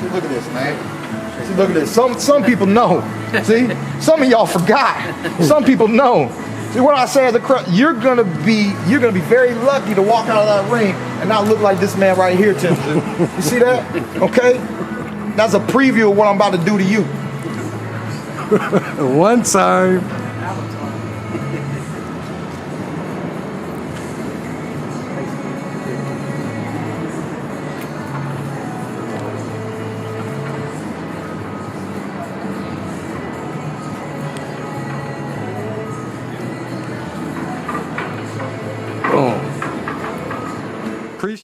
See, look at this, man. See, look at this. Some people know. See, some of y'all forgot. Some people know. See what I say as a crowd, you're gonna be very lucky to walk out of that ring and not look like this man right here, Tszyu. You see that? Okay? That's a preview of what I'm about to do to you. One time.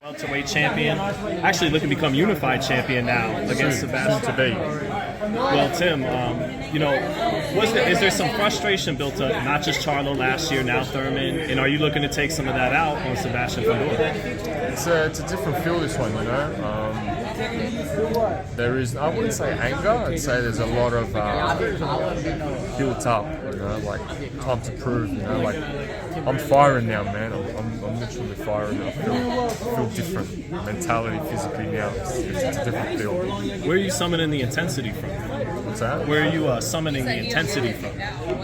Welterweight champion, actually looking to become unified champion now against Sebastian. Well, Tim, you know, is there some frustration built up? Not just Charlo last year, now Thurman, and are you looking to take some of that out on Sebastian Fundora? It's a different feel, this one, you know. There is, I wouldn't say anger, I'd say there's a lot of built up, you know, like time to prove, you know, like I'm firing now, man. I'm literally firing. I feel different, mentality, physically now. It's a different feel. Where are you summoning the intensity from? What's that? Where are you summoning the intensity from?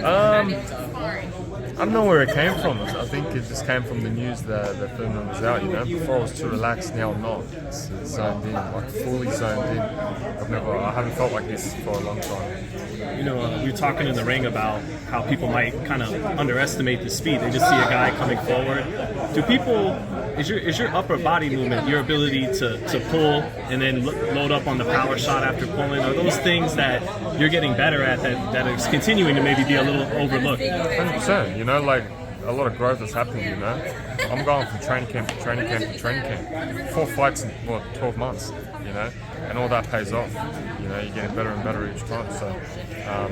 I don't know where it came from. I think it just came from the news that Thurman was out, you know. Before I was too relaxed, now I'm not. It's zoned in, like fully zoned in. I haven't felt like this for a long time. You know, we were talking in the ring about how people might kind of underestimate the speed. They just see a guy coming forward. Do people, is your upper body movement, your ability to pull and then load up on the power shot after pulling, are those things that you're getting better at that is continuing to maybe be a little overlooked? 100%, you know, like a lot of growth is happening, you know. I'm going from training camp to training camp to training camp. 4 fights in 12 months, you know, and all that pays off. You know, you're getting better and better each time. So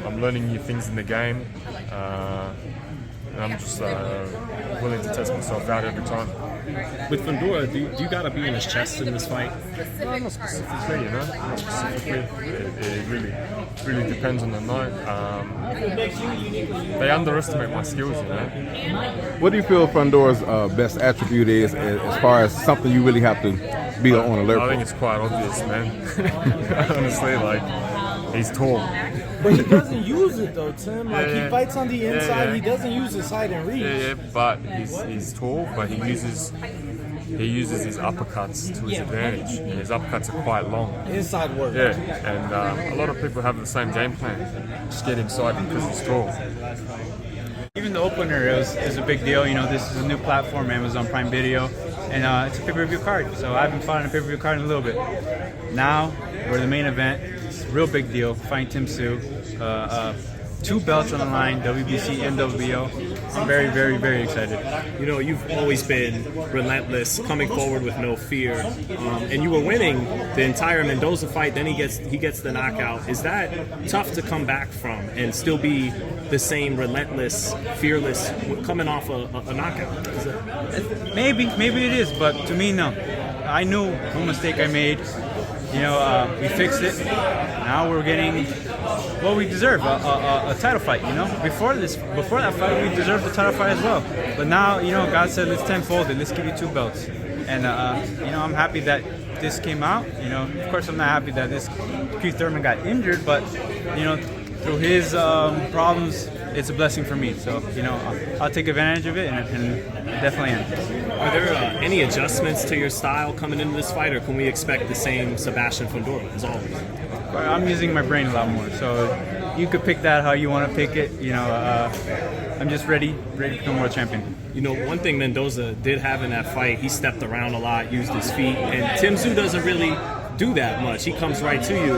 I'm learning new things in the game. And I'm just willing to test myself out every time. With Fundora, do you got to be in his chest in this fight? No, not specifically, you know. Not specifically. It really depends on the night. They underestimate my skills, you know. What do you feel Fundora's best attribute is as far as something you really have to be on alert for? I think it's quite obvious, man. Honestly, like, he's tall. But he doesn't use it though, Tim. Like he fights on the inside, he doesn't use his height and reach. Yeah, but he's tall, but he uses his uppercuts to his advantage. And his uppercuts are quite long. Inside work. Yeah, and a lot of people have the same game plan. Just get inside because he's tall. Even the opener is a big deal. You know, this is a new platform, Amazon Prime Video, and it's a pay-per-view card. So I haven't fought on a pay-per-view card in a little bit. Now we're the main event. It's a real big deal. Fighting Tszyu. 2 belts on the line, WBC, NWO. I'm very, very, very excited. You know, you've always been relentless, coming forward with no fear, and you were winning the entire Mendoza fight. Then he gets the knockout. Is that tough to come back from and still be the same relentless, fearless, coming off a knockout? Maybe it is, but to me, no. I knew what mistake I made. You know, we fixed it. Now we're getting what we deserve, a title fight, you know? Before that fight, we deserved the title fight as well. But now, you know, God said, let's tenfold it. Let's give you 2 belts. And, you know, I'm happy that this came out. You know, of course, I'm not happy that Keith Thurman got injured, but, you know, through his problems, it's a blessing for me. So, you know, I'll take advantage of it, and I definitely am. Are there any adjustments to your style coming into this fight, or can we expect the same Sebastian Fundora as always? I'm using my brain a lot more, so you could pick that how you want to pick it. You know, I'm just ready to become world champion. You know, one thing Mendoza did have in that fight, he stepped around a lot, used his feet, and Tszyu doesn't really do that much. He comes right to you.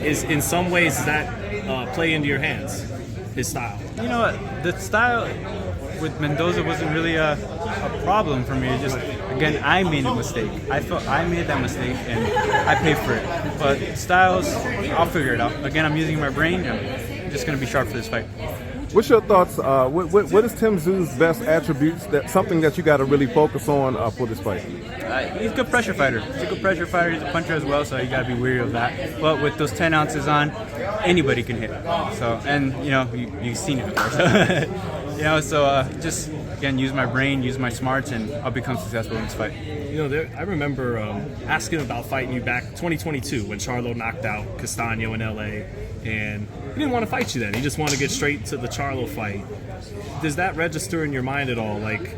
Is in some ways does that play into your hands, his style? You know what, the style with Mendoza wasn't really a problem for me. It just, again, I made a mistake. I felt I made that mistake and I paid for it. But styles, I'll figure it out. Again, I'm using my brain. I'm just going to be sharp for this fight. What's your thoughts? What is Tszyu's best attributes? Something that you got to really focus on for this fight? He's a good pressure fighter. He's a good pressure fighter. He's a puncher as well, so you got to be wary of that. But with those 10 ounces on, anybody can hit. So, and you know, you've seen it, of course. You know, so just again, use my brain, use my smarts, and I'll become successful in this fight. You know, I remember asking about fighting you back 2022 when Charlo knocked out Castaño in LA, and he didn't want to fight you then. He just wanted to get straight to the Charlo fight. Does that register in your mind at all? Like,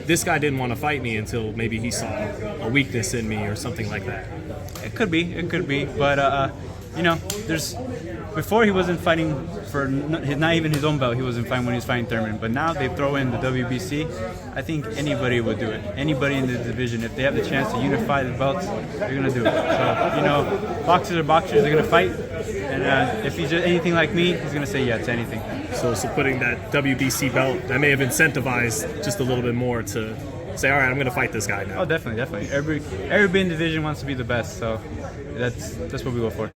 this guy didn't want to fight me until maybe he saw a weakness in me or something like that. It could be, but you know, before he wasn't fighting for not even his own belt. He wasn't fighting when he was fighting Thurman. But now they throw in the WBC. I think anybody would do it. Anybody in the division, if they have the chance to unify the belts, they're gonna do it. So you know, boxers are boxers. They're gonna fight, and if he's just anything like me, he's gonna say yeah to anything. So putting that WBC belt, that may have incentivized just a little bit more to say, all right, I'm going to fight this guy now. Oh, definitely. Everybody in the division wants to be the best, so that's what we go for.